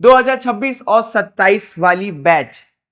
2026 और 27 वाली बैच,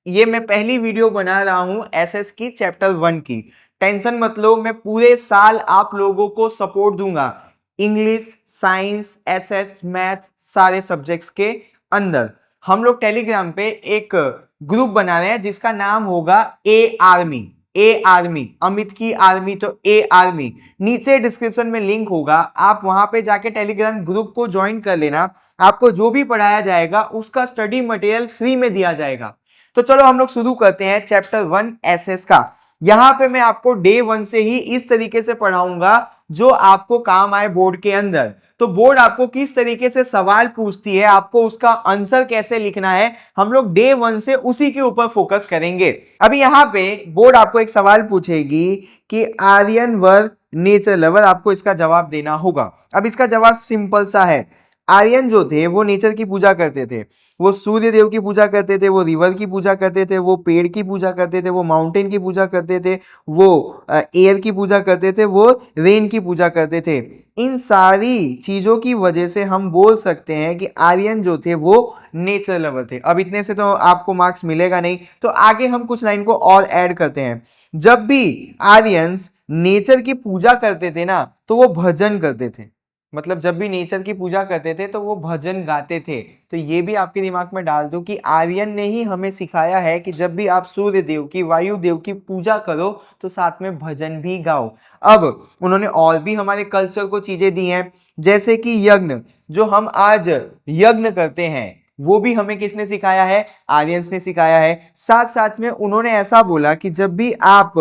ये मैं पहली वीडियो बना रहा हूं एसएस की चैप्टर 1 की। टेंशन मत लो, मैं पूरे साल आप लोगों को सपोर्ट दूंगा, इंग्लिश, साइंस, एसएस, मैथ, सारे सब्जेक्ट्स के अंदर। हम लोग टेलीग्राम पे एक ग्रुप बना रहे हैं जिसका नाम होगा ए आर्मी। ए आर्मी, अमित की आर्मी तो ए आर्मी। नीचे डिस्क्रिप्शन में लिंक होगा, आप वहां पे जाके टेलीग्राम ग्रुप को ज्वाइन कर लेना। आपको जो भी पढ़ाया जाएगा उसका स्टडी मटेरियल फ्री में दिया जाएगा। तो चलो हम लोग शुरू करते हैं चैप्टर 1 एसएस का। यहां पे मैं आपको डे 1 से ही इस तरीके से पढ़ाऊंगा जो आपको काम आए बोर्ड के अंदर। तो बोर्ड आपको किस तरीके से सवाल पूछती है, आपको उसका आंसर कैसे लिखना है, हम लोग डे 1 से उसी के ऊपर फोकस करेंगे। अभी यहाँ पे बोर्ड आपको एक सवाल पूछेगी कि आर्यन वर नेचर लवर, आपको इसका जवाब देना होगा। अब इसका जवाब सिंपल सा है। आर्यन जो थे वो नेचर की पूजा करते थे, वो सूर्य देव की पूजा करते थे, वो रिवर की पूजा करते थे, वो पेड़ की पूजा करते थे, वो माउंटेन की पूजा करते थे, वो एयर की पूजा करते थे, वो रेन की पूजा करते थे। इन सारी चीजों की वजह से हम बोल सकते हैं कि आर्यन जो थे वो नेचर लवर थे। अब इतने से तो आपको मार्क्स मिलेगा नहीं, तो आगे हम कुछ लाइन को और ऐड करते हैं। जब भी आर्यंस नेचर की पूजा करते थे ना, तो वो भजन करते थे। मतलब जब भी नेचर की पूजा करते थे तो वो भजन गाते थे। तो ये भी आपके दिमाग में डाल दो कि आर्यन ने ही हमें सिखाया है कि जब भी आप सूर्य देव की, वायु देव की पूजा करो तो साथ में भजन भी गाओ। अब उन्होंने और भी हमारे कल्चर को चीजें दी हैं, जैसे कि यज्ञ, जो हम आज यज्ञ करते हैं वो भी हमें किसने सिखाया है? आर्यंस ने सिखाया है। साथ साथ में उन्होंने ऐसा बोला कि जब भी आप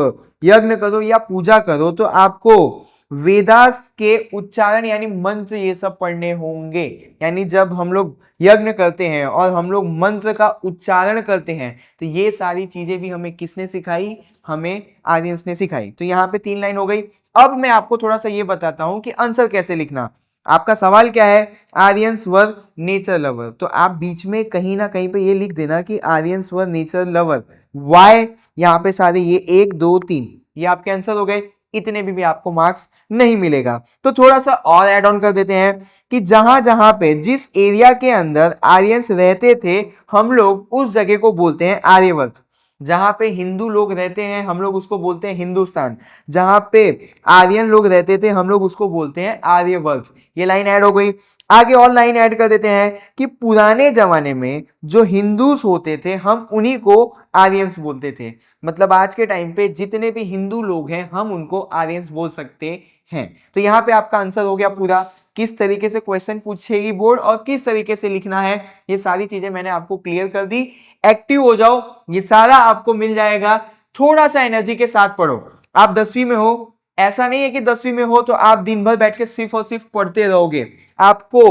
यज्ञ करो या पूजा करो तो आपको वेदास के उच्चारण यानी मंत्र ये सब पढ़ने होंगे। यानी जब हम लोग यज्ञ करते हैं और हम लोग मंत्र का उच्चारण करते हैं तो ये सारी चीजें भी हमें किसने सिखाई? हमें आर्यंस ने सिखाई। तो यहाँ पे 3 लाइन हो गई। अब मैं आपको थोड़ा सा ये बताता हूं कि आंसर कैसे लिखना। आपका सवाल क्या है? आर्यंस वर नेचर लवर, तो आप बीच में कहीं ना कहीं पे ये लिख देना कि Aryans were nature lover. Why यहाँ पे सारे ये 1 2 3 ये आपके आंसर हो गए। इतने भी आपको मार्क्स नहीं मिलेगा। तो थोड़ा सा और ऐड ऑन कर देते हैं कि जहां जहां पे जिस एरिया के अंदर आर्यंस रहते थे हम लोग उस जगह को बोलते हैं आर्यवर्त। जहां पे हिंदू लोग रहते हैं हम लोग उसको बोलते हैं हिंदुस्तान। जहां पे आर्यन लोग रहते थे हम लोग उसको बोलते हैं आर्यवर्त। ये लाइन ऐड हो गई। आगे और लाइन ऐड कर देते हैं कि पुराने जमाने में जो हिंदूस होते थे हम उन्हीं को आर्यंस बोलते थे। मतलब आज के टाइम पे जितने भी हिंदू लोग हैं हम उनको आर्यंस बोल सकते हैं। तो यहाँ पे आपका आंसर हो गया पूरा। किस तरीके से क्वेश्चन पूछेगी बोर्ड और किस तरीके से लिखना है ये सारी चीजें मैंने आपको क्लियर कर दी। एक्टिव हो जाओ, ये सारा आपको मिल जाएगा। थोड़ा सा एनर्जी के साथ पढ़ो। आप 10वीं में हो, ऐसा नहीं है कि 10वीं में हो तो आप दिन भर बैठ के सिर्फ और सिर्फ पढ़ते रहोगे। आपको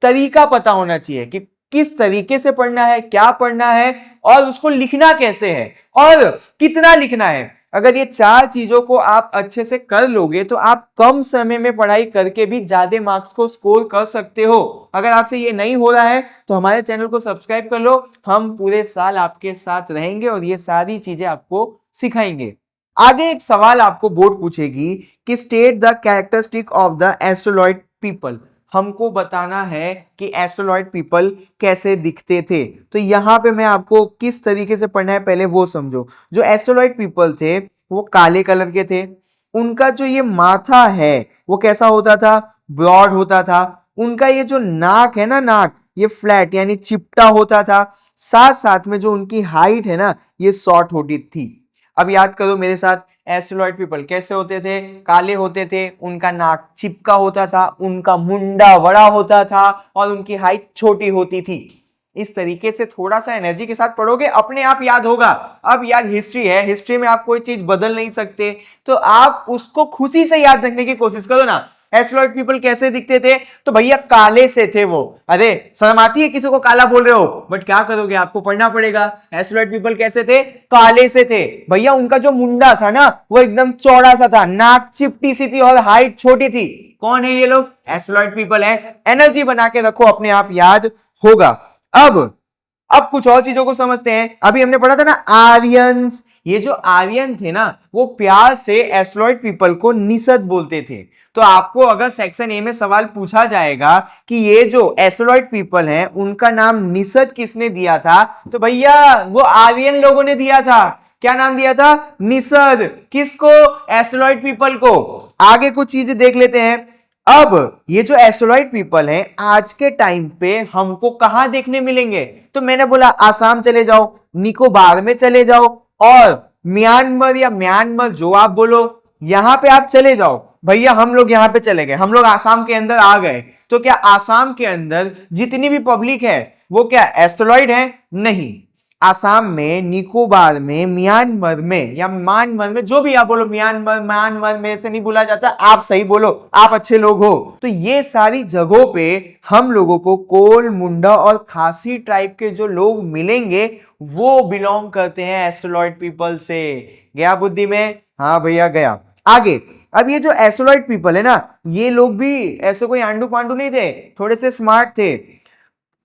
तरीका पता होना चाहिए कि किस तरीके से पढ़ना है, क्या पढ़ना है और उसको लिखना कैसे है और कितना लिखना है। अगर ये 4 चीजों को आप अच्छे से कर लोगे तो आप कम समय में पढ़ाई करके भी ज्यादा मार्क्स को स्कोर कर सकते हो। अगर आपसे ये नहीं हो रहा है तो हमारे चैनल को सब्सक्राइब कर लो। हम पूरे साल आपके साथ रहेंगे और ये सारी चीजें आपको सिखाएंगे। आगे एक सवाल आपको बोर्ड पूछेगी कि state the characteristic of the Australoid people. हमको बताना है कि एस्ट्रोलॉइड पीपल कैसे दिखते थे। तो यहां पे मैं आपको किस तरीके से पढ़ना है पहले वो समझो। जो एस्ट्रोलॉइड पीपल थे वो काले कलर के थे। उनका जो ये माथा है वो कैसा होता था? ब्रॉड होता था। उनका ये जो नाक है ना, नाक ये फ्लैट यानी चिपटा होता था। साथ साथ में जो उनकी हाइट है ना ये शॉर्ट होती थी। अब याद करो मेरे साथ, एस्ट्रोलॉइड पीपल कैसे होते थे? काले होते थे, उनका नाक चिपका होता था, उनका मुंडा बड़ा होता था और उनकी हाइट छोटी होती थी। इस तरीके से थोड़ा सा एनर्जी के साथ पढ़ोगे अपने आप याद होगा। अब यार हिस्ट्री है, हिस्ट्री में आप कोई चीज बदल नहीं सकते, तो आप उसको खुशी से याद रखने की कोशिश करो ना। एस्ट्रोलॉइड पीपल कैसे दिखते थे? तो भैया काले से थे वो। अरे शर्म आती है किसी को काला बोल रहे हो, बट क्या करोगे, आपको पढ़ना पड़ेगा। एस्ट्रोलॉइड पीपल कैसे थे? काले से थे। भैया उनका जो मुंडा था ना वो एकदम चौड़ा सा था, नाक चिपटी सी थी और हाइट छोटी थी। कौन है ये लोग? एस्ट्रोलॉइड पीपल है। एनर्जी बना के रखो, अपने आप याद होगा। अब कुछ और चीजों को समझते हैं। अभी हमने पढ़ा था ना आर्यंस, ये जो आर्यन थे ना वो प्यार से एस्ट्रॉइड पीपल को निषद बोलते थे। तो आपको अगर सेक्शन ए में सवाल पूछा जाएगा कि ये जो एस्ट्रॉइड पीपल हैं उनका नाम निषद किसने दिया था, तो भैया वो आर्यन लोगों ने दिया था। क्या नाम दिया था? निषद। किसको? एस्ट्रॉइड पीपल को। आगे कुछ चीजें देख लेते हैं। अब ये जो एस्ट्रॉइड पीपल हैं आज के टाइम पे हमको कहां देखने मिलेंगे, तो मैंने बोला आसाम चले जाओ, निकोबार में चले जाओ, और म्यांमार या म्यांमार जो आप बोलो यहां पे आप चले जाओ। भैया हम लोग यहां पे चले गए, हम लोग आसाम के अंदर आ गए। तो क्या आसाम के अंदर जितनी भी पब्लिक है वो क्या एस्ट्रॉइड है? नहीं। आसाम में, निकोबार में, म्यांमार में या म्यांमार में, जो भी आप बोलो, म्यांमार म्यांमार में से नहीं बोला जाता, आप सही बोलो, आप अच्छे लोग हो। तो ये सारी जगहों पे हम लोगों को कोल, मुंडा और खासी ट्राइब के जो लोग मिलेंगे वो बिलोंग करते हैं एस्ट्रोलॉइड पीपल से। गया बुद्धि में? हाँ भैया गया। आगे, अब ये जो एस्ट्रोलॉइड पीपल है ना, ये लोग भी ऐसे कोई आंडू पांडू नहीं थे, थोड़े से स्मार्ट थे।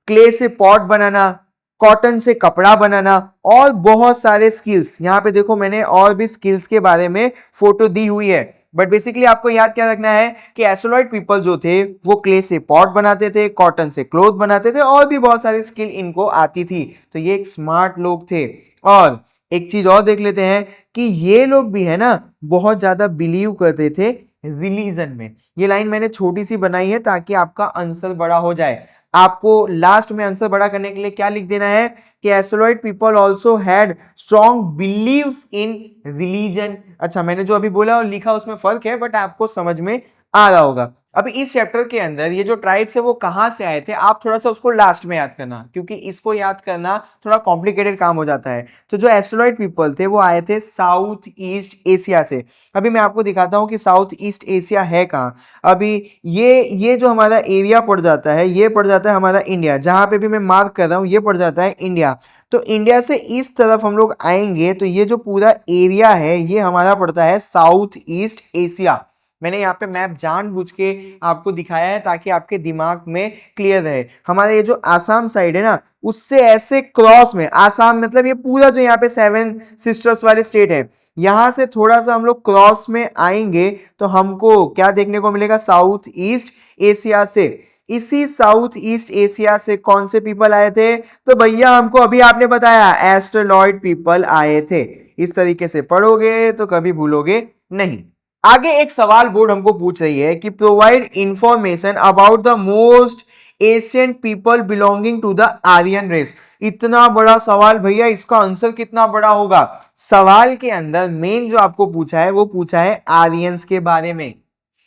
क्ले से पॉट बनाना, कॉटन से कपड़ा बनाना और बहुत सारे स्किल्स। यहां पे देखो मैंने और भी स्किल्स के बारे में फोटो दी हुई है, बट बेसिकली आपको याद क्या रखना है कि एस्ट्रोलॉइड पीपल जो थे वो क्ले से पॉट बनाते थे, कॉटन से क्लोथ बनाते थे और भी बहुत सारी स्किल इनको आती थी। तो ये एक स्मार्ट लोग थे। और एक चीज और देख लेते हैं कि ये लोग भी है ना बहुत ज्यादा बिलीव करते थे रिलीजन में। ये लाइन मैंने छोटी सी बनाई है ताकि आपका आंसर बड़ा हो जाए। आपको लास्ट में आंसर बड़ा करने के लिए क्या लिख देना है कि Australoid people also had strong believes in religion. अच्छा, मैंने जो अभी बोला और लिखा उसमें फर्क है, बट आपको समझ में आ रहा होगा। अभी इस चैप्टर के अंदर ये जो ट्राइब्स है वो कहां से आए थे, आप थोड़ा सा उसको लास्ट में याद करना, क्योंकि इसको याद करना थोड़ा कॉम्प्लिकेटेड काम हो जाता है। तो जो एस्ट्रोलॉइड पीपल थे वो आए थे साउथ ईस्ट एशिया से। अभी मैं आपको दिखाता हूं कि साउथ ईस्ट एशिया है कहाँ। अभी ये जो हमारा एरिया पड़ जाता है, ये पड़ जाता है हमारा इंडिया, जहां पे भी मैं मार्क कर रहा हूं ये पड़ जाता है इंडिया। तो इंडिया से इस तरफ हम लोग आएंगे तो ये जो पूरा एरिया है ये हमारा पड़ता है साउथ ईस्ट एशिया। मैंने यहाँ पे मैप जानबूझ के आपको दिखाया है ताकि आपके दिमाग में क्लियर रहे। हमारा ये जो आसाम साइड है ना उससे ऐसे क्रॉस में, आसाम मतलब ये पूरा जो यहाँ पे 7 सिस्टर्स वाले स्टेट है, यहां से थोड़ा सा हम लोग क्रॉस में आएंगे तो हमको क्या देखने को मिलेगा? साउथ ईस्ट एशिया से। इसी साउथ ईस्ट एशिया से कौन से पीपल आए थे? तो भैया हमको अभी आपने बताया एस्ट्रोलॉइड पीपल आए थे। इस तरीके से पढ़ोगे तो कभी भूलोगे नहीं। आगे एक सवाल बोर्ड हमको पूछ रही है कि provide information about the most ancient people belonging to the Aryan race. इतना बड़ा सवाल भैया, इसका आंसर कितना बड़ा होगा? सवाल के अंदर मेन जो आपको पूछा है वो पूछा है आर्यंस के बारे में।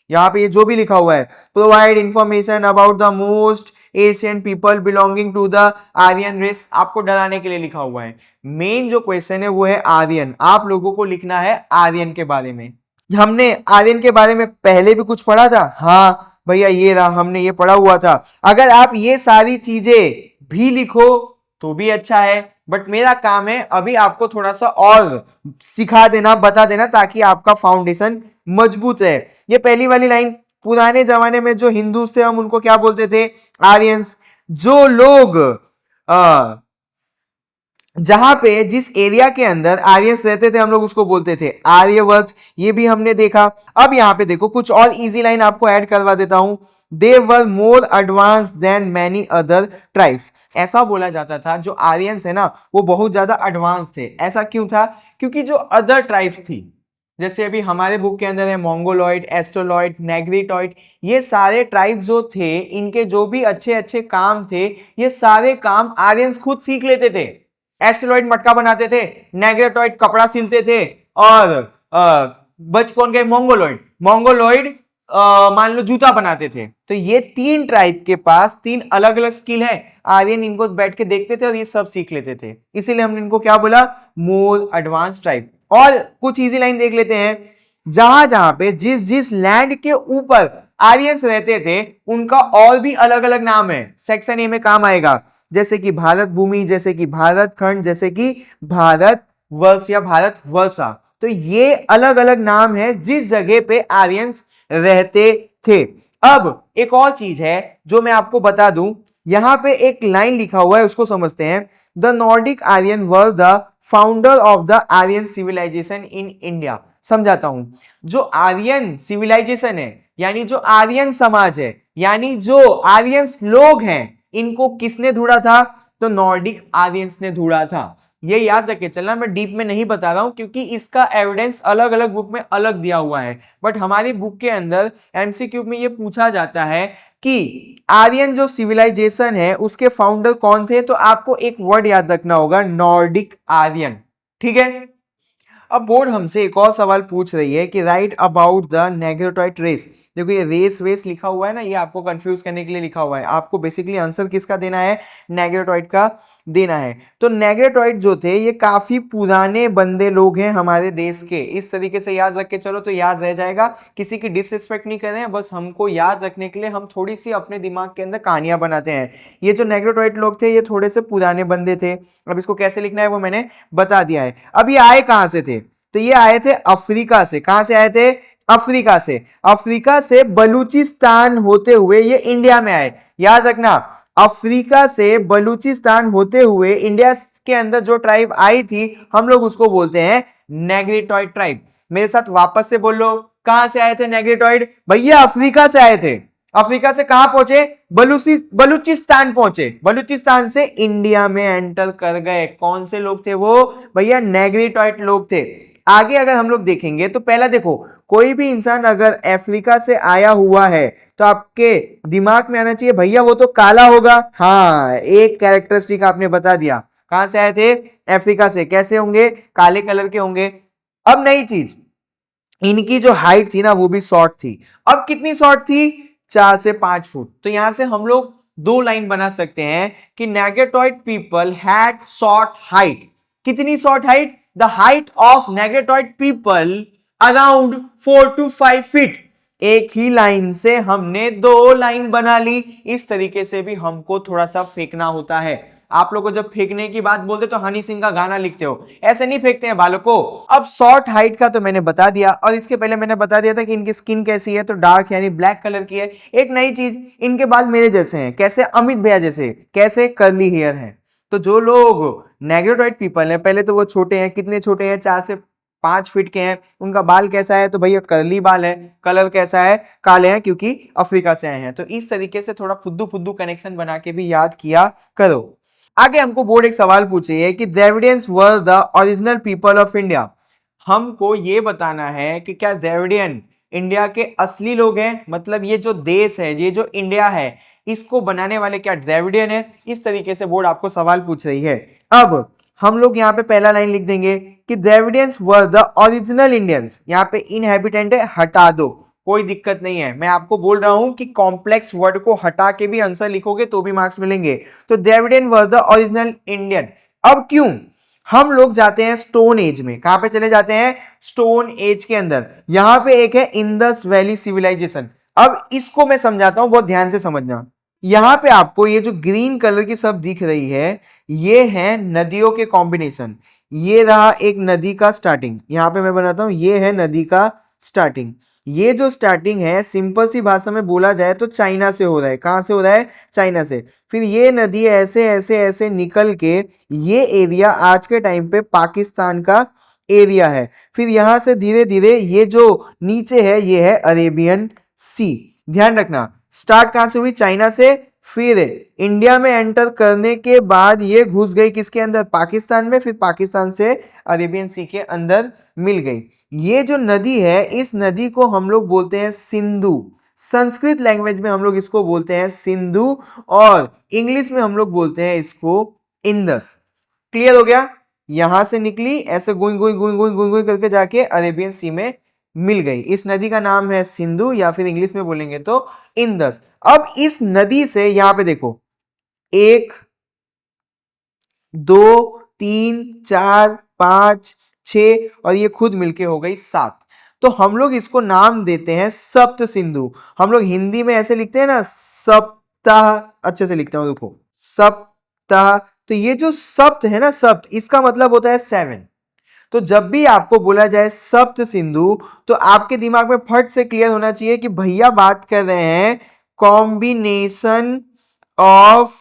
यहां पे ये जो भी लिखा हुआ है provide information about the most Asian people belonging to the Aryan race, आपको डराने के लिए लिखा हुआ है। मेन जो क्वेश्चन है वो है आर्यन, आप लोगों को लिखना है आर्यन के बारे में। हमने आर्यन के बारे में पहले भी कुछ पढ़ा था, हाँ भैया ये रहा, हमने ये पढ़ा हुआ था। अगर आप ये सारी चीजें भी लिखो तो भी अच्छा है, बट मेरा काम है अभी आपको थोड़ा सा और सिखा देना, बता देना, ताकि आपका फाउंडेशन मजबूत है। ये पहली वाली लाइन, पुराने जमाने में जो हिंदू थे हम उनको क्या बोलते थे? आर्यंस। जो लोग जहां पे जिस एरिया के अंदर आर्यंस रहते थे हम लोग उसको बोलते थे आर्यवर्त। ये भी हमने देखा। अब यहां पे देखो कुछ और इजी लाइन आपको ऐड करवा देता हूं। They were more advance than many other tribes. ऐसा बोला जाता था जो आर्यंस है ना वो बहुत ज्यादा एडवांस थे। ऐसा क्यों था? क्योंकि जो अदर ट्राइब्स थी, जैसे अभी हमारे बुक के अंदर है मोंगोलॉइड, एस्ट्रोलॉइड, नेग्रिटॉइड, ये सारे ट्राइब्स जो थे इनके जो भी अच्छे अच्छे काम थे ये सारे काम आर्यंस खुद सीख लेते थे। एस्ट्रोलॉइड मटका बनाते थे, नेग्रिटॉइड कपड़ा सिलते थे, और बच कौन गए? मोंगोलॉइड। मोंगोलॉइड मान लो जूता बनाते थे। तो ये 3 ट्राइब के पास 3 अलग अलग स्किल है। आर्यन इनको बैठ के देखते थे और ये सब सीख लेते थे, इसीलिए हमने इनको क्या बोला? More advance tribe. और कुछ इजी लाइन देख लेते हैं। जहां जहां पे जिस जिस लैंड के ऊपर आर्यंस रहते थे उनका और भी अलग अलग नाम है, सेक्शन ए में काम आएगा। जैसे कि भारत भूमि, जैसे कि भारत खंड, जैसे कि भारत वर्ष या भारत वर्षा। तो ये अलग अलग नाम है जिस जगह पे आर्यंस रहते थे। अब एक और चीज है जो मैं आपको बता दूं, यहां पे एक लाइन लिखा हुआ है, उसको समझते हैं। The Nordic Aryan were the founder of the Aryan civilization in India. समझाता हूं, जो आर्यन सिविलाइजेशन है, यानी जो आर्यन समाज है, यानी जो आर्यंस लोग हैं, इनको किसने ढूंढा था? तो नॉर्डिक आर्यंस ने ढूंढा था। ये याद रखे चलना, मैं डीप में नहीं बता रहा हूं क्योंकि इसका एविडेंस अलग अलग बुक में अलग दिया हुआ है, बट हमारी बुक के अंदर एमसीक्यू में ये पूछा जाता है कि आर्यन जो सिविलाइजेशन है उसके फाउंडर कौन थे, तो आपको एक वर्ड याद रखना होगा, नॉर्डिक आर्यन। ठीक है। अब बोर्ड हमसे एक और सवाल पूछ रही है कि राइट अबाउट द नेग्रोटॉइड रेस। देखो ये रेस वेस लिखा हुआ है ना, ये आपको कंफ्यूज करने के लिए लिखा हुआ है। आपको बेसिकली आंसर किसका देना है? नेग्रोटॉइड का देना है। तो नेग्रोटॉइड जो थे ये काफी पुराने बंदे लोग हैं हमारे देश के। इस तरीके से याद रख के चलो तो याद रह जाएगा। किसी की डिसरिस्पेक्ट नहीं कर रहे हैं, बस हमको याद रखने के लिए हम थोड़ी सी अपने दिमाग के अंदर कहानियां बनाते हैं। ये जो नेग्रोटॉइड लोग थे ये थोड़े से पुराने बंदे थे। अब इसको कैसे लिखना है वो मैंने बता दिया है। अब ये आए कहां से थे? तो ये आए थे अफ्रीका से। कहां से आए थे? अफ्रीका से। अफ्रीका से बलूचिस्तान होते हुए ये इंडिया में आए। याद रखना, अफ्रीका से बलूचिस्तान होते हुए इंडिया के अंदर जो ट्राइब आई थी हम लोग उसको बोलते हैं नेग्रिटॉइड ट्राइब। मेरे साथ वापस से बोल लो, कहां से आए थे नेग्रिटॉइड? भैया अफ्रीका से आए थे। अफ्रीका से कहां पहुंचे? बलूचिस्तान पहुंचे। बलूचिस्तान से इंडिया में एंटर कर गए। कौन से लोग थे वो? भैया नेग्रिटॉइड लोग थे। आगे अगर हम लोग देखेंगे तो पहला देखो, कोई भी इंसान अगर अफ्रीका से आया हुआ है तो आपके दिमाग में आना चाहिए भैया वो तो काला होगा। हाँ, एक कैरेक्टरिस्टिक आपने बता दिया। कहां से आए थे? अफ्रीका से। कैसे होंगे? काले कलर के होंगे। अब नई चीज, इनकी जो हाइट थी ना वो भी शॉर्ट थी। अब कितनी शॉर्ट थी? 4 से 5 फुट। तो यहां से हम लोग दो लाइन बना सकते हैं कि Negritoid people had short height. कितनी short height? The height of Negritoid people around 4 to 5 feet. एक ही लाइन से हमने दो लाइन बना ली। इस तरीके से भी हमको थोड़ा सा फेंकना होता है। आप लोग को जब फेंकने की बात बोलते तो हनी सिंह का गाना लिखते हो, ऐसे नहीं फेंकते हैं बालकों। अब शॉर्ट हाइट का तो मैंने बता दिया, और इसके पहले मैंने बता दिया था कि इनकी स्किन कैसी है, तो डार्क यानी ब्लैक कलर की है। एक नई चीज, इनके बाल मेरे जैसे हैं। कैसे? अमित भैया जैसे। कैसे? कर्ली हेयर है। तो जो लोग नेग्रोटॉइड पीपल हैं, पहले तो वो छोटे हैं। कितने छोटे हैं? 4 से 5 फीट के हैं। उनका बाल कैसा है? तो भैया कर्ली बाल है। कलर कैसा है? काले हैं, क्योंकि अफ्रीका से आए हैं। तो इस तरीके से थोड़ा फुद्दू फुद्दू कनेक्शन बना के भी याद किया करो। आगे हमको बोर्ड एक सवाल पूछे है कि Dravidians were the original people of India. हमको ये बताना है कि क्या द्रविडियन इंडिया के असली लोग हैं? मतलब ये जो देश है, ये जो इंडिया है, इसको बनाने वाले क्या द्रविडियन है? इस तरीके से बोर्ड आपको सवाल पूछ रही है। अब हम लोग यहाँ पे पहला लाइन लिख देंगे कि Dravidians were the original Indians. यहाँ पे इनहैबिटेंट है, हटा दो, कोई दिक्कत नहीं है। मैं आपको बोल रहा हूं कि कॉम्प्लेक्स वर्ड को हटा के भी आंसर लिखोगे तो भी मार्क्स मिलेंगे। तो Dravidian were the original Indian. अब क्यों हम लोग जाते हैं स्टोन एज में? कहां पे चले जाते हैं? स्टोन एज के अंदर। यहां पे एक है इंडस वैली सिविलाइजेशन। अब इसको मैं समझाता हूं, बहुत ध्यान से समझना। यहां पे आपको ये जो ग्रीन कलर की सब दिख रही है, ये है नदियों के कॉम्बिनेशन। ये रहा एक नदी का स्टार्टिंग, यहां पे मैं बनाता हूं, ये है नदी का स्टार्टिंग। ये जो स्टार्टिंग है, सिंपल सी भाषा में बोला जाए तो चाइना से हो रहा है। कहां से हो रहा है? चाइना से। फिर ये नदी ऐसे ऐसे ऐसे निकल के, ये एरिया आज के टाइम पे पाकिस्तान का एरिया है। फिर यहां से धीरे धीरे ये जो नीचे है ये है अरेबियन सी। ध्यान रखना, स्टार्ट कहां से हुई? चाइना से। फिर इंडिया में एंटर करने के बाद ये घुस गई किसके अंदर? पाकिस्तान में। फिर पाकिस्तान से अरेबियन सी के अंदर मिल गई। ये जो नदी है, इस नदी को हम लोग बोलते हैं सिंधु। संस्कृत लैंग्वेज में हम लोग इसको बोलते हैं सिंधु, और इंग्लिश में हम लोग बोलते हैं इसको इंदस। क्लियर हो गया? यहां से निकली, ऐसे गुई गुई गुई गुई गुई गुई करके जाके अरेबियन सी में मिल गई। इस नदी का नाम है सिंधु, या फिर इंग्लिश में बोलेंगे तो इंदस। अब इस नदी से यहां पे देखो, 1 2 3 4 5 6, और ये खुद मिलके हो गई 7। तो हम लोग इसको नाम देते हैं सप्त सिंधु। हम लोग हिंदी में ऐसे लिखते हैं ना, सप्ताह। अच्छे से लिखते हैं, देखो, सप्ताह। तो ये जो सप्त है ना, सप्त, इसका मतलब होता है 7। तो जब भी आपको बोला जाए सप्त सिंधु, तो आपके दिमाग में फट से क्लियर होना चाहिए कि भैया बात कर रहे हैं कॉम्बिनेशन ऑफ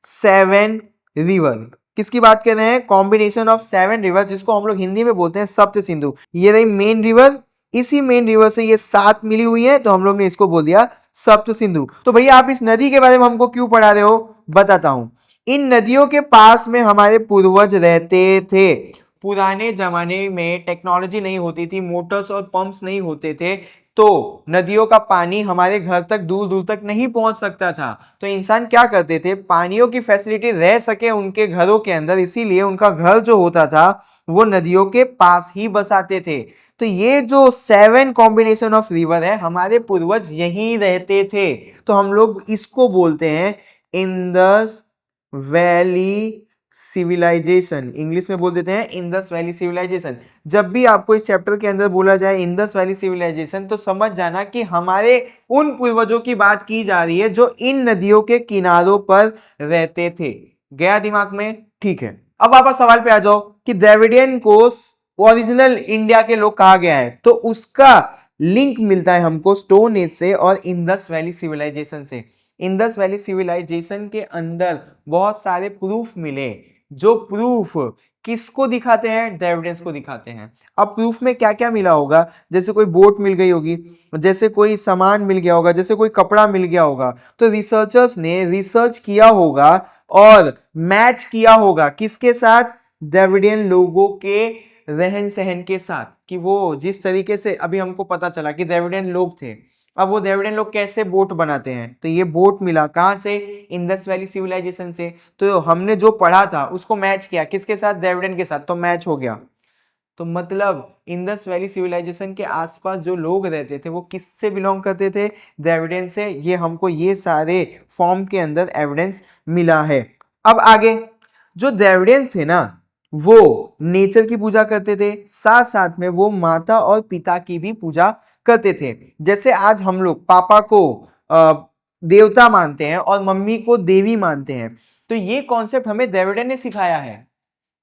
7 रिवर। किसकी बात कर रहे हैं? कॉम्बिनेशन ऑफ 7 रिवर, जिसको हम लोग हिंदी में बोलते हैं सप्त सिंधु। ये रही मेन रिवर, इसी मेन रिवर से ये 7 मिली हुई है, तो हम लोग ने इसको बोल दिया सप्त सिंधु। तो भैया आप इस नदी के बारे में हमको क्यों पढ़ा रहे हो? बताता हूं। इन नदियों के पास में हमारे पूर्वज रहते थे। पुराने जमाने में टेक्नोलॉजी नहीं होती थी, मोटर्स और पंप्स नहीं होते थे, तो नदियों का पानी हमारे घर तक दूर दूर तक नहीं पहुंच सकता था। तो इंसान क्या करते थे, पानियों की फैसिलिटी रह सके उनके घरों के अंदर, इसीलिए उनका घर जो होता था वो नदियों के पास ही बसाते थे। तो ये जो 7 कॉम्बिनेशन ऑफ रिवर है, हमारे पूर्वज यहीं रहते थे, तो हम लोग इसको बोलते हैं इंडस वैली सिविलाइजेशन। इंग्लिश में बोल देते हैं इंडस वैली सिविलाइजेशन। जब भी आपको इस चैप्टर के अंदर बोला जाए इंडस वैली सिविलाइजेशन, तो समझ जाना कि हमारे उन पूर्वजों की बात की जा रही है जो इन नदियों के किनारों पर रहते थे। गया दिमाग में? ठीक है। अब वापस सवाल पे आ जाओ कि द्रविडियन को ओरिजिनल इंडिया के लोग कहा गया है, तो उसका लिंक मिलता है हमको स्टोन एज से और इंडस वैली सिविलाइजेशन से। इंडस वैली सिविलाइजेशन के अंदर बहुत सारे प्रूफ मिले, जो प्रूफ किसको दिखाते हैं? द्रविडियंस को दिखाते हैं। अब प्रूफ में क्या क्या मिला होगा? जैसे कोई बोट मिल गई होगी, जैसे कोई सामान मिल गया होगा, जैसे कोई कपड़ा मिल गया होगा, तो रिसर्चर्स ने रिसर्च किया होगा और मैच किया होगा किसके साथ? द्रविडियन लोगों के रहन सहन के साथ, कि वो जिस तरीके से अभी हमको पता चला कि द्रविडियन लोग थे, अब वो द्रविडियन लोग कैसे बोट बनाते हैं, तो ये बोट मिला कहां से? इंडस वैली सिविलाइजेशन से। तो हमने जो पढ़ा था उसको मैच किया किसके साथ? द्रविडियन के साथ, तो मैच हो गया। तो मतलब इंडस वैली सिविलाइजेशन के आसपास जो लोग रहते थे वो किससे बिलोंग करते थे? द्रविडियन से। ये हमको ये सारे फॉर्म के अंदर एविडेंस मिला है। अब आगे, जो द्रविडियंस थे ना, वो नेचर की पूजा करते थे, साथ साथ में वो माता और पिता की भी पूजा करते थे। जैसे आज हम लोग पापा को देवता मानते हैं और मम्मी को देवी मानते हैं, तो ये कॉन्सेप्ट हमें द्रविडियन ने सिखाया है।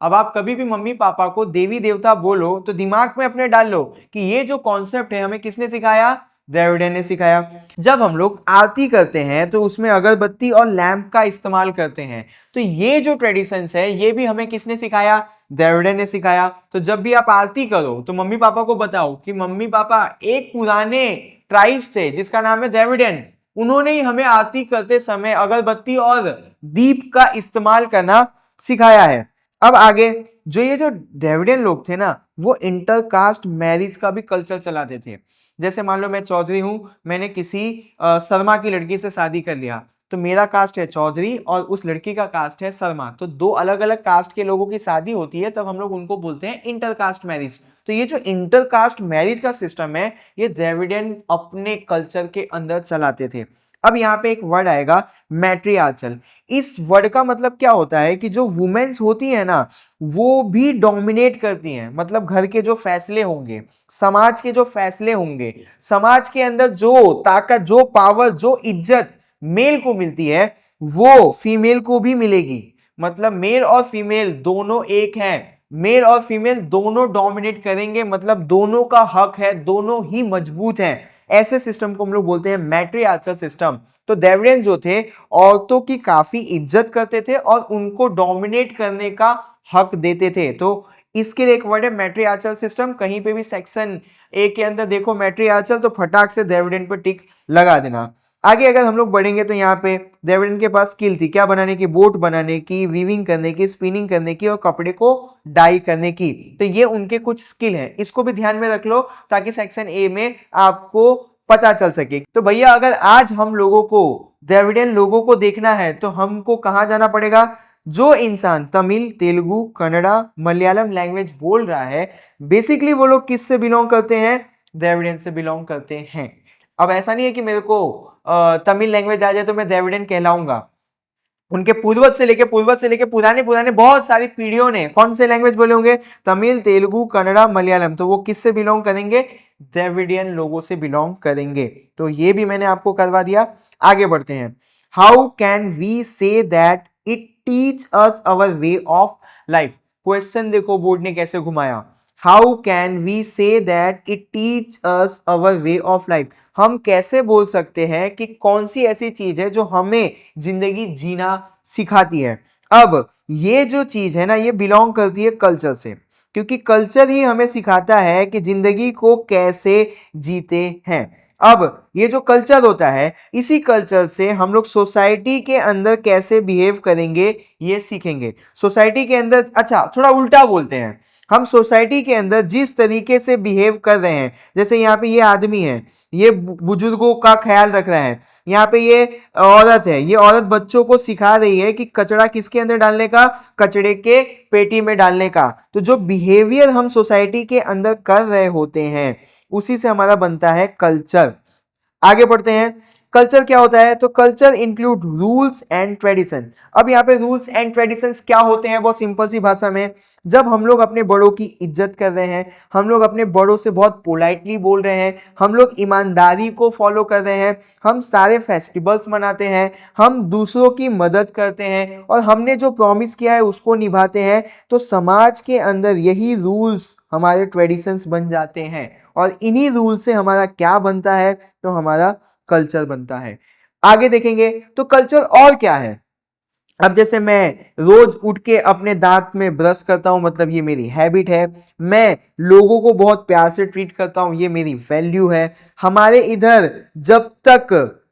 अब आप कभी भी मम्मी पापा को देवी देवता बोलो तो दिमाग में अपने डाल लो कि ये जो कॉन्सेप्ट है हमें किसने सिखाया? द्रविडियन ने सिखाया। जब हम लोग आरती करते हैं तो उसमें अगरबत्ती और लैंप का इस्तेमाल करते हैं, तो ये जो ट्रेडिशंस है ये भी हमें किसने सिखाया? द्रविडियन ने सिखाया। तो जब भी आप आरती करो तो मम्मी पापा को बताओ कि मम्मी पापा एक पुराने ट्राइब से जिसका नाम है द्रविडियन, उन्होंने ही हमें आरती करते समय अगरबत्ती और दीप का इस्तेमाल करना सिखाया है। अब आगे, जो ये जो द्रविडियन लोग थे ना, वो इंटरकास्ट मैरिज का भी कल्चर चलाते थे। जैसे मान लो मैं चौधरी हूं, मैंने किसी शर्मा की लड़की से शादी कर लिया, तो मेरा कास्ट है चौधरी और उस लड़की का कास्ट है शर्मा, तो दो अलग अलग कास्ट के लोगों की शादी होती है, तब हम लोग उनको बोलते हैं इंटरकास्ट मैरिज। तो ये जो इंटरकास्ट मैरिज का सिस्टम है, ये द्रविडियन अपने कल्चर के अंदर चलाते थे। अब यहाँ पे एक वर्ड आएगा मैट्रियार्चल। इस वर्ड का मतलब क्या होता है कि जो वुमेन्स होती है ना, वो भी डोमिनेट करती हैं, मतलब घर के जो फैसले होंगे, समाज के जो फैसले होंगे, समाज के अंदर जो ताकत, जो पावर, जो इज्जत मेल को मिलती है वो फीमेल को भी मिलेगी। मतलब मेल और फीमेल दोनों एक हैं, मेल और फीमेल दोनों डोमिनेट करेंगे, मतलब दोनों का हक है, दोनों ही मजबूत हैं। ऐसे सिस्टम को हम लोग बोलते हैं मैट्रियार्चल सिस्टम। तो द्रविडियन जो थे औरतों की काफी इज्जत करते थे और उनको डोमिनेट करने का हक देते थे। तो इसके लिए एक वर्ड है मैट्रियार्चल सिस्टम। कहीं पे भी सेक्शन ए के अंदर देखो मैट्रियार्चल, तो फटाक से द्रविडियन पर टिक लगा देना। आगे अगर हम लोग बढ़ेंगे तो यहाँ पे द्रविडियन के पास स्किल थी, क्या बनाने की? बोट बनाने की, वीविंग करने की, स्पिनिंग करने की और कपड़े को डाई करने की। तो ये उनके कुछ स्किल हैं, इसको भी ध्यान में रख लो ताकि सेक्शन ए में आपको पता चल सके। तो भैया अगर आज हम लोगों को द्रविडियन लोगों को देखना है तो हमको कहां जाना पड़ेगा? जो इंसान तमिल, तेलुगु, कन्नड़ा, मलयालम लैंग्वेज बोल रहा है, बेसिकली वो लोग किससे बिलोंग करते हैं? द्रविडियन से बिलोंग करते हैं। अब ऐसा नहीं है कि मेरे को तमिल लैंग्वेज आ जाए तो मैं द्रविडियन कहलाऊंगा। उनके पूर्वज से लेके पुराने पुराने बहुत सारी पीढ़ियों ने कौन से लैंग्वेज बोले होंगे? तमिल, तेलुगु, कन्नड़ा, मलयालम। तो वो किससे बिलोंग करेंगे? द्रविडियन लोगों से बिलोंग करेंगे। तो ये भी मैंने आपको करवा दिया। आगे बढ़ते हैं। How can we say that it teach us our way of life? Question देखो बोर्ड ने कैसे घुमाया। How can we say that it teach us our way of life? हम कैसे बोल सकते हैं कि कौन सी ऐसी चीज है जो हमें जिंदगी जीना सिखाती है? अब ये जो चीज है ना, ये बिलोंग करती है कल्चर से, क्योंकि कल्चर ही हमें सिखाता है कि जिंदगी को कैसे जीते हैं। अब ये जो कल्चर होता है, इसी कल्चर से हम लोग सोसाइटी के अंदर कैसे बिहेव करेंगे ये सीखेंगे। सोसाइटी के अंदर, अच्छा थोड़ा उल्टा बोलते हैं, हम सोसाइटी के अंदर जिस तरीके से बिहेव कर रहे हैं, जैसे यहाँ पे ये आदमी है, ये बुजुर्गों का ख्याल रख रहा है, यहाँ पे ये औरत है, ये औरत बच्चों को सिखा रही है कि कचरा किसके अंदर डालने का, कचड़े के पेटी में डालने का। तो जो बिहेवियर हम सोसाइटी के अंदर कर रहे होते हैं, उसी से हमारा बनता है कल्चर। आगे बढ़ते हैं। कल्चर क्या होता है? तो culture include rules and tradition. अब यहाँ पे रूल्स एंड ट्रेडिशंस क्या होते हैं? बहुत सिंपल सी भाषा में, जब हम लोग अपने बड़ों की इज्जत कर रहे हैं, हम लोग अपने बड़ों से बहुत पोलाइटली बोल रहे हैं, हम लोग ईमानदारी को फॉलो कर रहे हैं, हम सारे फेस्टिवल्स मनाते हैं, हम दूसरों की मदद करते हैं और हमने जो प्रॉमिस किया है उसको निभाते हैं, तो समाज के अंदर यही रूल्स हमारे ट्रेडिशंस बन जाते हैं। और इन्हीं रूल से हमारा क्या बनता है? तो हमारा कल्चर बनता है। आगे देखेंगे तो कल्चर और क्या है। अब जैसे मैं रोज उठ के अपने दांत में ब्रश करता हूं, मतलब ये मेरी हैबिट है। मैं लोगों को बहुत प्यार से ट्रीट करता हूं, ये मेरी वैल्यू है। हमारे इधर जब तक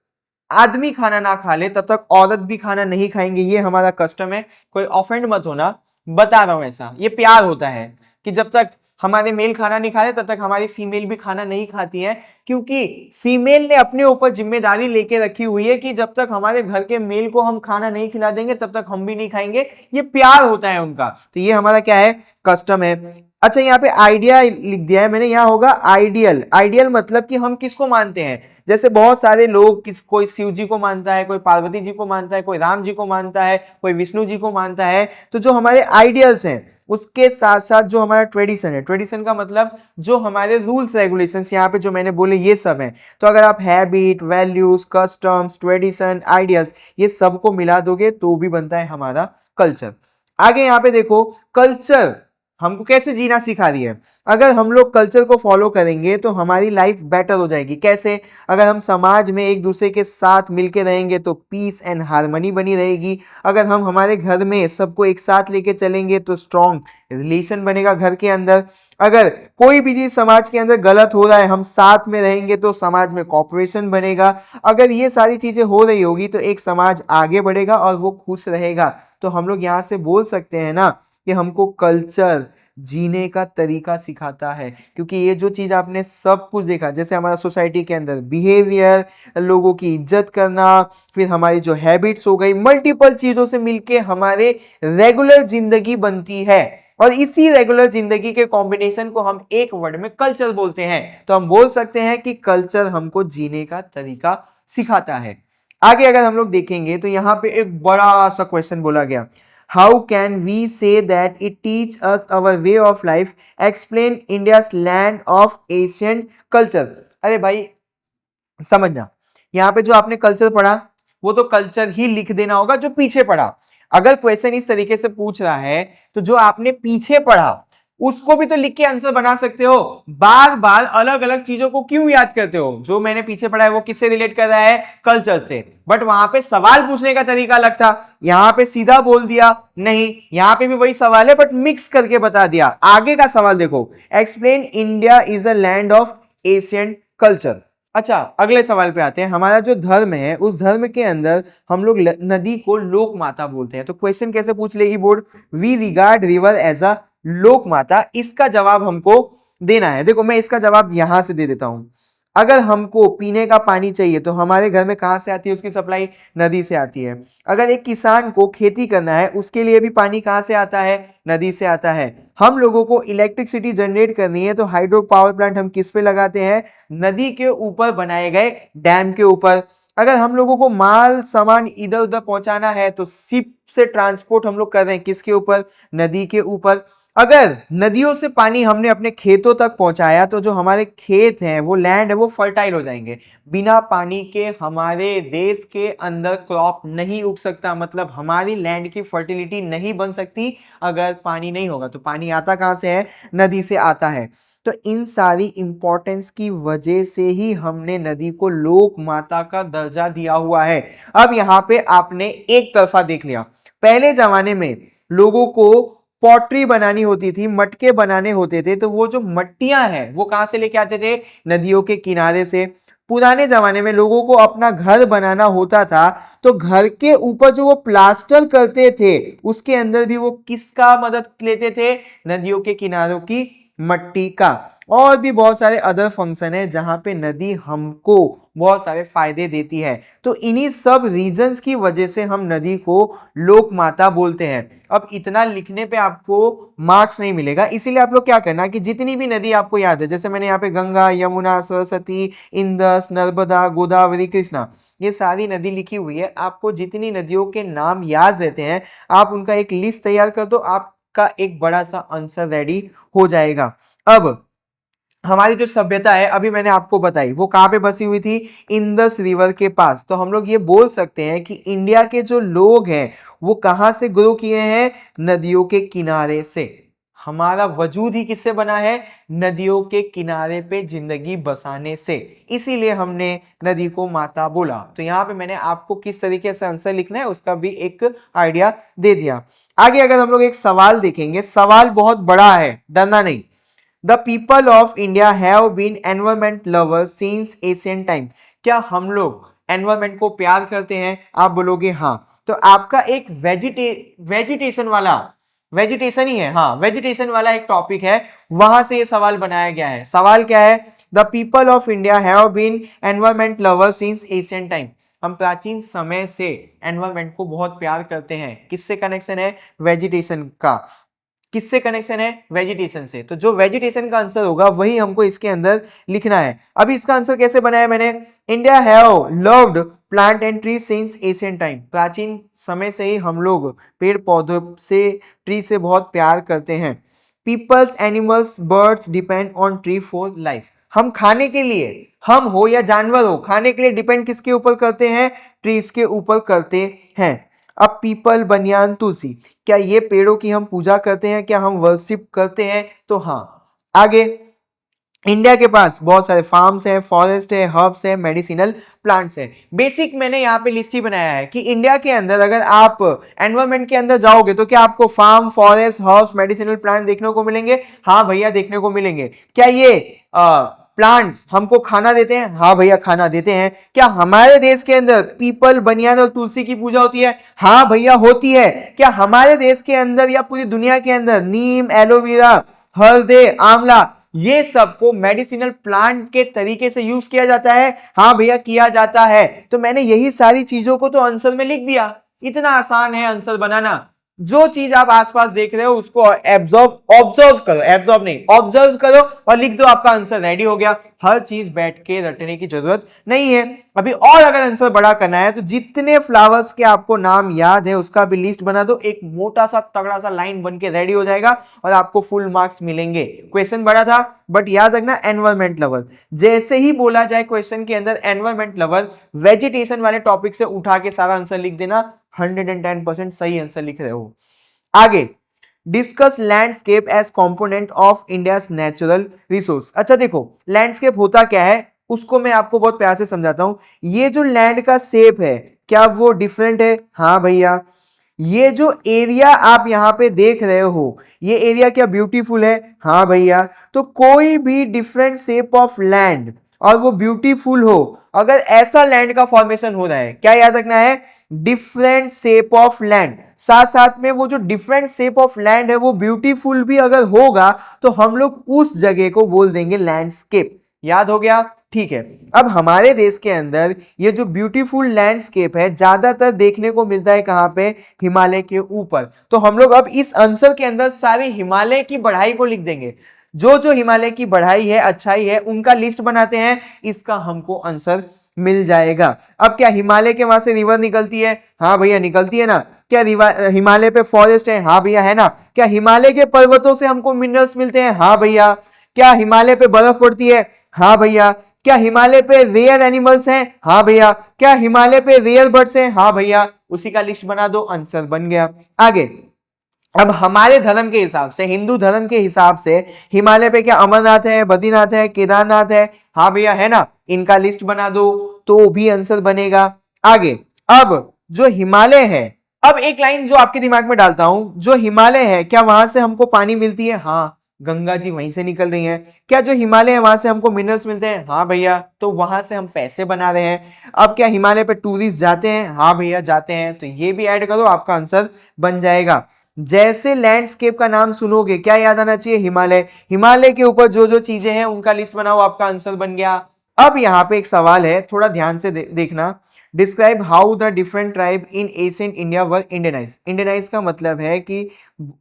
आदमी खाना ना खा ले तब तक औरत भी खाना नहीं खाएंगे, ये हमारा कस्टम है। कोई ऑफेंड मत होना, बता रहा हूं, ऐसा ये प्यार होता है कि जब तक हमारे मेल खाना नहीं खा रहे तब तक हमारी फीमेल भी खाना नहीं खाती है, क्योंकि फीमेल ने अपने ऊपर जिम्मेदारी लेके रखी हुई है कि जब तक हमारे घर के मेल को हम खाना नहीं खिला देंगे तब तक हम भी नहीं खाएंगे। ये प्यार होता है उनका, तो ये हमारा क्या है? कस्टम है। अच्छा, यहाँ पे आइडिया लिख दिया है मैंने, यहाँ होगा आइडियल। आइडियल मतलब कि हम किसको मानते हैं। जैसे बहुत सारे लोग कोई शिव जी को मानता है, कोई पार्वती जी को मानता है, कोई राम जी को मानता है, कोई विष्णु जी को मानता है। तो जो हमारे आइडियल्स हैं उसके साथ साथ जो हमारा ट्रेडिशन है, ट्रेडिशन का मतलब जो हमारे रूल्स रेगुलेशंस यहाँ पे जो मैंने बोले ये सब हैं। तो अगर आप habit, values, customs, tradition, ideas ये सबको मिला दोगे तो भी बनता है हमारा कल्चर। आगे यहाँ पे देखो, कल्चर हमको कैसे जीना सिखा रही है। अगर हम लोग कल्चर को फॉलो करेंगे तो हमारी लाइफ बेटर हो जाएगी। कैसे? अगर हम समाज में एक दूसरे के साथ मिलके रहेंगे तो पीस एंड हार्मनी बनी रहेगी। अगर हम हमारे घर में सबको एक साथ लेके चलेंगे तो स्ट्रॉन्ग रिलेशन बनेगा घर के अंदर। अगर कोई भी चीज समाज के अंदर गलत हो रहा है, हम साथ में रहेंगे तो समाज में कॉपरेशन बनेगा। अगर ये सारी चीजें हो रही होगी तो एक समाज आगे बढ़ेगा और वो खुश रहेगा। तो हम लोग यहाँ से बोल सकते हैं ना कि हमको कल्चर जीने का तरीका सिखाता है, क्योंकि ये जो चीज आपने सब कुछ देखा, जैसे हमारा सोसाइटी के अंदर बिहेवियर, लोगों की इज्जत करना, फिर हमारी जो हैबिट्स हो गई, मल्टीपल चीजों से मिलके हमारे रेगुलर जिंदगी बनती है। और इसी रेगुलर जिंदगी के कॉम्बिनेशन को हम एक वर्ड में कल्चर बोलते हैं। तो हम बोल सकते हैं कि कल्चर हमको जीने का तरीका सिखाता है। आगे अगर हम लोग देखेंगे तो यहाँ पे एक बड़ा सा क्वेश्चन बोला गया, how can we say that it teach us our way of life, explain India's land of Asian culture. अरे भाई समझना, यहाँ पे जो आपने कल्चर पढ़ा वो तो कल्चर ही लिख देना होगा जो पीछे पढ़ा। अगर क्वेश्चन इस तरीके से पूछ रहा है तो जो आपने पीछे पढ़ा उसको भी तो लिख के आंसर बना सकते हो। बार बार अलग अलग चीजों को क्यों याद करते हो? जो मैंने पीछे पढ़ा है वो किससे रिलेट कर रहा है? कल्चर से। बट वहां पे सवाल पूछने का तरीका अलग था, यहां पे सीधा बोल दिया नहीं, यहां पे भी वही सवाल है बट मिक्स करके बता दिया। आगे का सवाल देखो, explain India is a land of Asian culture. अच्छा, अगले सवाल पे आते हैं। हमारा जो धर्म है उस धर्म के अंदर हम लोग नदी को लोक माता बोलते हैं। तो क्वेश्चन कैसे पूछ लेगी board? We regard river as a lok mata. इसका जवाब हमको देना है। देखो मैं इसका जवाब यहां से दे देता हूं। अगर हमको पीने का पानी चाहिए तो हमारे घर में कहां से आती है उसकी सप्लाई? नदी से आती है। अगर एक किसान को खेती करना है उसके लिए भी पानी कहां से आता है? नदी से आता है। हम लोगों को इलेक्ट्रिसिटी जनरेट करनी है तो हाइड्रो पावर प्लांट हम किस पे लगाते हैं? नदी के ऊपर बनाए गए डैम के ऊपर। अगर हम लोगों को माल सामान इधर उधर पहुंचाना है तो शिप से ट्रांसपोर्ट हम लोग कर रहे हैं किसके ऊपर? नदी के ऊपर। अगर नदियों से पानी हमने अपने खेतों तक पहुंचाया तो जो हमारे खेत हैं, वो लैंड है, वो फर्टाइल हो जाएंगे। बिना पानी के हमारे देश के अंदर क्रॉप नहीं उग सकता, मतलब हमारी लैंड की फर्टिलिटी नहीं बन सकती अगर पानी नहीं होगा। तो पानी आता कहां से है? नदी से आता है। तो इन सारी इंपॉर्टेंस की वजह से ही हमने नदी को लोक माता का दर्जा दिया हुआ है। अब यहाँ पे आपने एक तरफा देख लिया। पहले जमाने में लोगों को पॉटरी बनानी होती थी, मटके बनाने होते थे, तो वो जो मट्टियां हैं वो कहां से लेके आते थे? नदियों के किनारे से। पुराने जमाने में लोगों को अपना घर बनाना होता था, तो घर के ऊपर जो वो प्लास्टर करते थे उसके अंदर भी वो किसका मदद लेते थे? नदियों के किनारों की मट्टी का। और भी बहुत सारे अदर फंक्शन है जहां पे नदी हमको बहुत सारे फायदे देती है। तो इन्हीं सब रीजंस की वजह से हम नदी को लोक माता बोलते हैं। अब इतना लिखने पे आपको मार्क्स नहीं मिलेगा, इसीलिए आप लोग क्या करना कि जितनी भी नदी आपको याद है, जैसे मैंने यहाँ पे गंगा, यमुना, सरस्वती, इंदस, नर्मदा, गोदावरी, कृष्णा, ये सारी नदी लिखी हुई है। आपको जितनी नदियों के नाम याद रहते हैं आप उनका एक लिस्ट तैयार कर दो, आपका एक बड़ा सा आंसर रेडी हो जाएगा। अब हमारी जो सभ्यता है अभी मैंने आपको बताई, वो कहां पे बसी हुई थी? इंदस रिवर के पास। तो हम लोग ये बोल सकते हैं कि इंडिया के जो लोग हैं वो कहां से ग्रो किए हैं? नदियों के किनारे से। हमारा वजूद ही किससे बना है? नदियों के किनारे पे जिंदगी बसाने से। इसीलिए हमने नदी को माता बोला। तो यहां पे मैंने आपको किस तरीके से आंसर लिखना है उसका भी एक आइडिया दे दिया। आगे अगर हम लोग एक सवाल देखेंगे, सवाल बहुत बड़ा है, डरना नहीं। The people of India have been environment lovers since ancient time। क्या हम लोग एनवायरमेंट को प्यार करते हैं? आप बोलोगे हाँ। तो आपका एक वेजिटेशन वाला, वेजिटेशन ही है, हाँ वेजिटेशन वाला एक टॉपिक है, वहां से ये सवाल बनाया गया है। सवाल क्या है? The people of India have been environment lovers since Asian time. हम प्राचीन समय से एनवायरमेंट को बहुत प्यार करते हैं। किससे कनेक्शन है? वेजिटेशन का। किससे कनेक्शन है? वेजिटेशन से। तो जो वेजिटेशन का आंसर होगा वही हमको इसके अंदर लिखना है। अभी इसका आंसर कैसे बनाया मैंने? India have loved plant and tree since Asian time. प्राचीन समय से ही हम लोग पेड़ पौधों से, ट्री से बहुत प्यार करते हैं। Peoples, animals, birds depend on tree for life. हम खाने के लिए, हम हो या जानवर हो, खाने के लिए डिपेंड किसके ऊपर करते हैं? ट्रीज के ऊपर करते हैं। अब पीपल, बनियान, तुलसी, क्या ये पेड़ों की हम पूजा करते हैं? क्या हम वर्शिप करते हैं? तो हाँ। आगे, इंडिया के पास बहुत सारे फार्म्स है, फॉरेस्ट है, हर्ब्स है, मेडिसिनल प्लांट्स है। बेसिक मैंने यहाँ पे लिस्ट ही बनाया है कि इंडिया के अंदर अगर आप एनवायरमेंट के अंदर जाओगे तो क्या आपको farm, forest, herbs, medicinal plant देखने को मिलेंगे? हाँ भैया देखने को मिलेंगे। क्या ये प्लांट्स हमको खाना देते हैं? हाँ भैया खाना देते हैं। क्या हमारे देश के अंदर पीपल, बनियान और तुलसी की पूजा होती है? हाँ भैया होती है। क्या हमारे देश के अंदर या पूरी दुनिया के अंदर नीम, एलोवेरा, हल्दी, आंवला, ये सबको मेडिसिनल प्लांट के तरीके से यूज किया जाता है? हाँ भैया किया जाता है। तो मैंने यही सारी चीजों को तो आंसर में लिख दिया। इतना आसान है आंसर बनाना। जो चीज आप आसपास देख रहे हो उसको ऑब्जर्व करो, एब्जॉर्ब नहीं, ऑब्जर्व करो और लिख दो, आपका आंसर रेडी हो गया। हर चीज बैठ के रटने की जरूरत नहीं है। अभी और अगर आंसर बड़ा करना है तो जितने फ्लावर्स के आपको नाम याद है उसका भी लिस्ट बना दो, एक मोटा सा तगड़ा सा लाइन बन के रेडी हो जाएगा और आपको फुल मार्क्स मिलेंगे। क्वेश्चन बड़ा था बट याद रखना एनवायरमेंट लवर। जैसे ही बोला जाए क्वेश्चन के अंदर एनवायरमेंट लवर, वेजिटेशन वाले टॉपिक से उठा के सारा आंसर लिख देना। 110% सही आंसर लिख रहे हो। आगे, discuss landscape as component of India's natural resource. अच्छा देखो, लैंडस्केप होता क्या है उसको मैं आपको बहुत प्यार से समझाता हूं। ये जो लैंड का शेप है क्या वो डिफरेंट है? हाँ भैया। ये जो एरिया आप यहां पे देख रहे हो, ये एरिया क्या ब्यूटीफुल है? हाँ भैया। तो कोई भी डिफरेंट शेप ऑफ लैंड और वो ब्यूटीफुल हो, अगर ऐसा लैंड का फॉर्मेशन हो रहा है, क्या याद रखना है? Different shape of land. साथ साथ में वो जो डिफरेंट शेप ऑफ लैंड है वो ब्यूटीफुल भी अगर होगा तो हम लोग उस जगह को बोल देंगे लैंडस्केप। याद हो गया? ठीक है। अब हमारे देश के अंदर ये जो ब्यूटीफुल लैंडस्केप है ज्यादातर देखने को मिलता है कहां पे? हिमालय के ऊपर। तो हम लोग अब इस आंसर के अंदर सारी हिमालय की बढ़ाई को लिख देंगे। जो जो हिमालय की बढ़ाई है, अच्छाई है, उनका लिस्ट बनाते हैं, इसका हमको आंसर मिल जाएगा। अब क्या हिमालय के वहां से रिवर निकलती है? हाँ भैया निकलती है ना। क्या हिमालय पे फॉरेस्ट है? हाँ भैया है ना। क्या हिमालय के पर्वतों से हमको मिनरल्स मिलते हैं? हाँ भैया। क्या हिमालय पे बर्फ पड़ती है? हाँ भैया। क्या हिमालय पे रेयर एनिमल्स हैं? हाँ भैया। क्या हिमालय पे रेयर बर्ड्स हैं? हाँ भैया। उसी का लिस्ट बना दो, आंसर बन गया। आगे, अब हमारे धर्म के हिसाब से, हिंदू धर्म के हिसाब से हिमालय पे क्या अमरनाथ है, बद्रीनाथ है, केदारनाथ है? हाँ भैया है ना। इनका लिस्ट बना दो तो भी आंसर बनेगा। आगे, अब जो हिमालय है, अब एक लाइन जो आपके दिमाग में डालता हूं, जो हिमालय है क्या वहां से हमको पानी मिलती है? हाँ, गंगा जी वहीं से निकल रही हैं। क्या जो हिमालय है वहां से हमको मिनरल्स मिलते हैं? हाँ भैया। तो वहां से हम पैसे बना रहे हैं। अब क्या हिमालय पे टूरिस्ट जाते हैं? हाँ भैया जाते हैं। तो ये भी ऐड करो, आपका आंसर बन जाएगा। जैसे लैंडस्केप का नाम सुनोगे क्या याद आना चाहिए? हिमालय। हिमालय के ऊपर जो जो चीजें हैं उनका लिस्ट बनाओ, आपका आंसर बन गया। अब यहाँ पे एक सवाल है, थोड़ा ध्यान से देखना। Describe how the different tribe in ancient India were Indianise. Indianise का मतलब है कि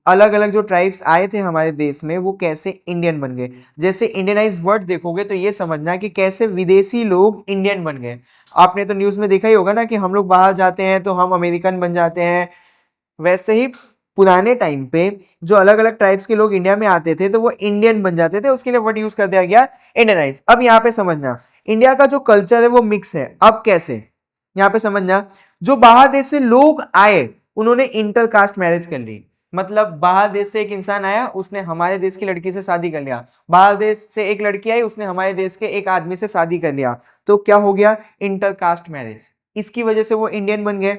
अलग अलग जो ट्राइब्स आए थे हमारे देश में वो कैसे इंडियन बन गए। जैसे इंडियनाइज वर्ड देखोगे तो ये समझना कि कैसे विदेशी लोग इंडियन बन गए। आपने तो न्यूज में देखा ही होगा ना कि हम लोग बाहर जाते हैं तो हम अमेरिकन बन जाते हैं। वैसे ही पुराने टाइम पे जो अलग अलग ट्राइब्स के लोग इंडिया में आते थे तो वो इंडियन बन जाते थे, उसके लिए वर्ड यूज कर दिया गया इंडियनाइज। अब यहाँ पे समझना, इंडिया का जो कल्चर है वो मिक्स है। अब कैसे, यहाँ पे समझना, जो बाहर देश से लोग आए उन्होंने इंटरकास्ट मैरिज कर ली। मतलब बाहर देश से एक इंसान आया, उसने हमारे देश की लड़की से शादी कर लिया। बाहर देश से एक लड़की आई, उसने हमारे देश के एक आदमी से शादी कर लिया। तो क्या हो गया? Intercaste marriage. इसकी वजह से वो इंडियन बन गए।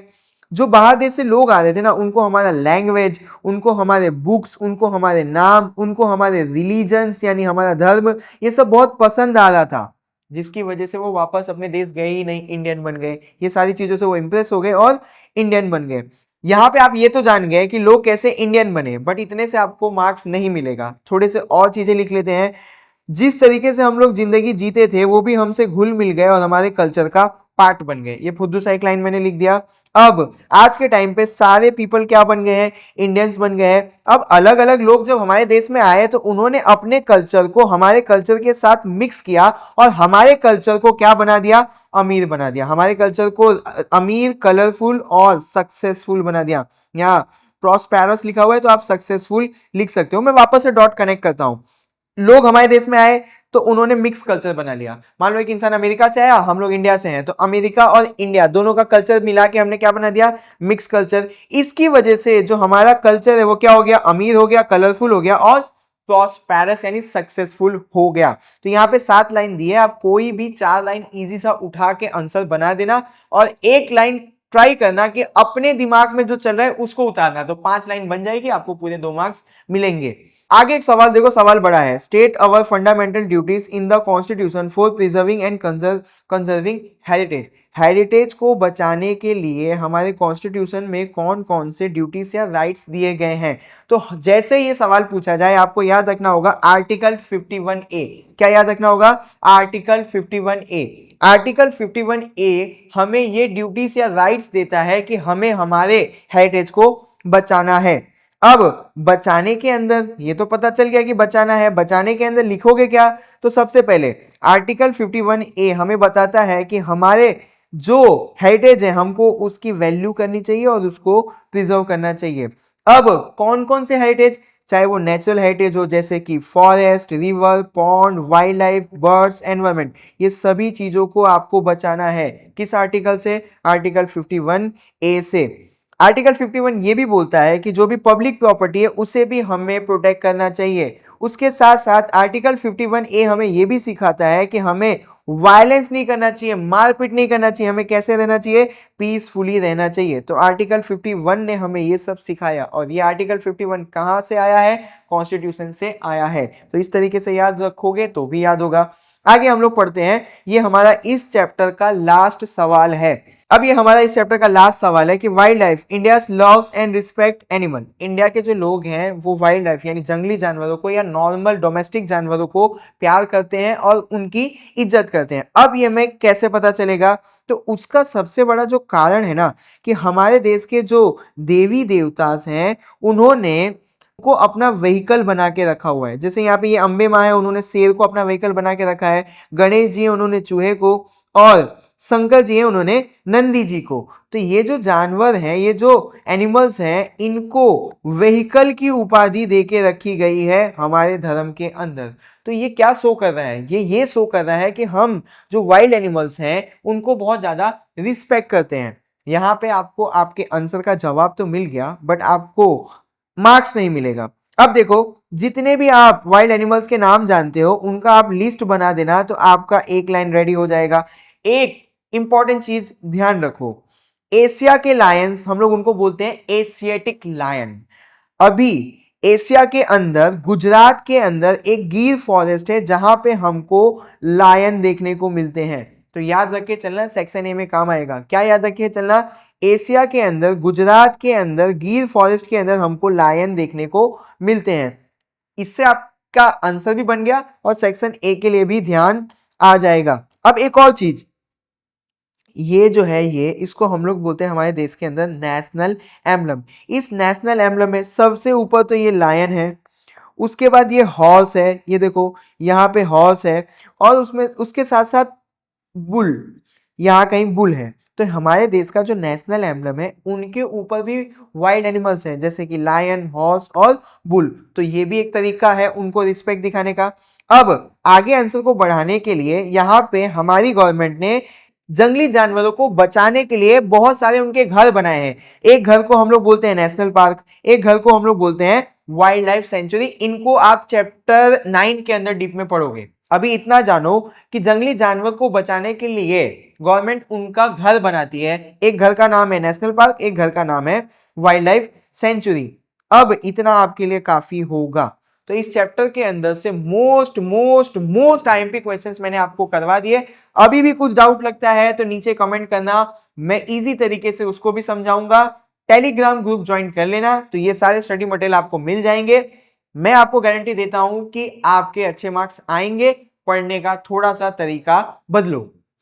जो बाहर देश से लोग आ रहे थे ना, उनको हमारा लैंग्वेज, उनको हमारे बुक्स, उनको हमारे नाम, उनको हमारे रिलीजन्स यानी हमारा धर्म, ये सब बहुत पसंद आ रहा था, जिसकी वजह से वो वापस अपने देश गए ही नहीं, इंडियन बन गए। ये सारी चीजों से वो इंप्रेस हो गए और इंडियन बन गए। यहाँ पे आप ये तो जान गए कि लोग कैसे इंडियन बने, बट इतने से आपको मार्क्स नहीं मिलेगा। थोड़े से और चीजें लिख लेते हैं। जिस तरीके से हम लोग जिंदगी जीते थे वो भी हमसे घुल मिल गए और हमारे कल्चर का पार्ट बन गए। ये फुद्दू सा एक लाइन मैंने लिख दिया। अब आज के टाइम पे सारे पीपल क्या बन गए हैं? इंडियंस बन गए हैं। अब अलग अलग लोग जब हमारे देश में आए तो उन्होंने अपने कल्चर को हमारे कल्चर के साथ मिक्स किया और हमारे कल्चर को क्या बना दिया? अमीर बना दिया। हमारे कल्चर को अमीर, कलरफुल और सक्सेसफुल बना दिया। यहाँ प्रॉस्पेरस लिखा हुआ है तो आप सक्सेसफुल लिख सकते हो। मैं वापस से डॉट कनेक्ट करता हूं। लोग हमारे देश में आए तो उन्होंने मिक्स कल्चर बना लिया। मान लो एक इंसान अमेरिका से आया, हम लोग इंडिया से हैं, तो अमेरिका और इंडिया दोनों का कल्चर मिला के हमने क्या बना दिया? Mix culture. इसकी वजह से जो हमारा कल्चर है वो क्या हो गया? अमीर हो गया, कलरफुल हो गया और प्रॉस्पेरस यानी सक्सेसफुल हो गया। तो यहाँ पे 7 लाइन दी है, आप कोई भी 4 लाइन इजी सा उठा के आंसर बना देना और एक लाइन ट्राई करना कि अपने दिमाग में जो चल रहा है उसको उतारना। तो 5 लाइन बन जाएगी, आपको पूरे 2 मार्क्स मिलेंगे। आगे एक सवाल देखो, सवाल बड़ा है। State our fundamental duties in the constitution for preserving and conserving heritage. Heritage को बचाने के लिए हमारे कॉन्स्टिट्यूशन में कौन कौन से ड्यूटीज या राइट्स दिए गए हैं? तो जैसे ये सवाल पूछा जाए आपको याद रखना होगा आर्टिकल 51A। क्या याद रखना होगा? Article 51A। आर्टिकल 51A हमें ये ड्यूटीज या राइट्स देता है कि हमें हमारे हेरिटेज को बचाना है। अब बचाने के अंदर ये तो पता चल गया कि बचाना है, बचाने के अंदर लिखोगे क्या? तो सबसे पहले आर्टिकल 51A हमें बताता है कि हमारे जो हेरिटेज है हमको उसकी वैल्यू करनी चाहिए और उसको प्रिजर्व करना चाहिए। अब कौन कौन से हेरिटेज, चाहे वो नेचुरल हेरिटेज हो जैसे कि forest, river, pond, wild life, birds, environment, ये सभी चीजों को आपको बचाना है। किस आर्टिकल से? आर्टिकल 51A से। आर्टिकल 51 ये भी बोलता है कि जो भी पब्लिक प्रॉपर्टी है उसे भी हमें प्रोटेक्ट करना चाहिए। उसके साथ साथ आर्टिकल 51A हमें ये भी सिखाता है कि हमें वायलेंस नहीं करना चाहिए, मारपीट नहीं करना चाहिए, हमें कैसे रहना चाहिए? पीसफुली रहना चाहिए। तो आर्टिकल 51 ने हमें ये सब सिखाया और ये आर्टिकल 51 कहां से आया है? कॉन्स्टिट्यूशन से आया है। तो इस तरीके से याद रखोगे तो भी याद होगा। आगे हम लोग पढ़ते हैं, ये हमारा इस चैप्टर का लास्ट सवाल है। अब ये हमारा इस चैप्टर का लास्ट सवाल है कि wild life India loves and respect animal. India के जो लोग हैं वो वाइल्ड लाइफ यानी जंगली जानवरों को या नॉर्मल डोमेस्टिक जानवरों को प्यार करते हैं और उनकी इज्जत करते हैं। अब ये हमें कैसे पता चलेगा? तो उसका सबसे बड़ा जो कारण है ना कि हमारे देश के जो देवी देवता हैं उन्होंने को अपना व्हीकल बना के रखा हुआ है। जैसे यहाँ पे ये अंबे माँ है, उन्होंने शेर को अपना व्हीकल बना के रखा है। गणेश जी उन्होंने चूहे को, और शंकर जी हैं उन्होंने नंदी जी को। तो ये जो जानवर हैं, ये जो एनिमल्स हैं, इनको व्हीकल की उपाधि देके रखी गई है हमारे धर्म के अंदर। तो ये क्या शो कर रहा है, ये शो कर रहा है कि हम जो वाइल्ड एनिमल्स हैं उनको बहुत ज्यादा रिस्पेक्ट करते हैं। यहाँ पे आपको आपके आंसर का जवाब तो मिल गया, बट आपको मार्क्स नहीं मिलेगा। अब देखो, जितने भी आप वाइल्ड एनिमल्स के नाम जानते हो उनका आप लिस्ट बना देना, तो आपका एक लाइन रेडी हो जाएगा। एक इंपॉर्टेंट चीज ध्यान रखो, एशिया के लायंस हम लोग उनको बोलते हैं एशियाटिक लायन। अभी एशिया के अंदर, गुजरात के अंदर एक गिर फॉरेस्ट है जहां पे हमको लायन देखने को मिलते हैं। तो याद रख के चलना, सेक्शन ए में काम आएगा। क्या याद रखिए चलना, एशिया के अंदर, गुजरात के अंदर, गिर फॉरेस्ट के अंदर हमको लायन देखने को मिलते हैं। इससे आपका आंसर भी बन गया और सेक्शन ए के लिए भी ध्यान आ जाएगा। अब एक और चीज, ये जो है, ये इसको हम लोग बोलते हैं हमारे देश के अंदर नेशनल एम्बलम। इस नेशनल एम्बलम में सबसे ऊपर तो ये लायन है, उसके बाद ये हॉर्स है, ये देखो यहाँ पे हॉर्स है, और उसमें उसके साथ साथ बुल, यहाँ कहीं बुल है। तो हमारे देश का जो नेशनल एम्बलम है उनके ऊपर भी वाइल्ड एनिमल्स हैं, जैसे कि लायन, हॉर्स और बुल। तो ये भी एक तरीका है उनको रिस्पेक्ट दिखाने का। अब आगे आंसर को बढ़ाने के लिए यहाँ पे हमारी गवर्नमेंट ने जंगली जानवरों को बचाने के लिए बहुत सारे उनके घर बनाए हैं। एक घर को हम लोग बोलते हैं नेशनल पार्क, एक घर को हम लोग बोलते हैं वाइल्ड लाइफ सेंचुरी। इनको आप चैप्टर 9 के अंदर डीप में पढ़ोगे। अभी इतना जानो कि जंगली जानवर को बचाने के लिए गवर्नमेंट उनका घर बनाती है। एक घर का नाम है नेशनल पार्क, एक घर का नाम है वाइल्ड लाइफ सेंचुरी। अब इतना आपके लिए काफी होगा। तो इस चैप्टर के अंदर से most most most IMP questions मैंने आपको करवा दिए। अभी भी कुछ डाउट लगता है तो नीचे कमेंट करना, मैं इजी तरीके से उसको भी समझाऊंगा। टेलीग्राम ग्रुप ज्वाइन कर लेना, तो ये सारे स्टडी मटेरियल आपको मिल जाएंगे। मैं आपको गारंटी देता हूं कि आपके अच्छे मार्क्स आएंगे। पढ़ने का थोड़ा सा तरीका बदलो।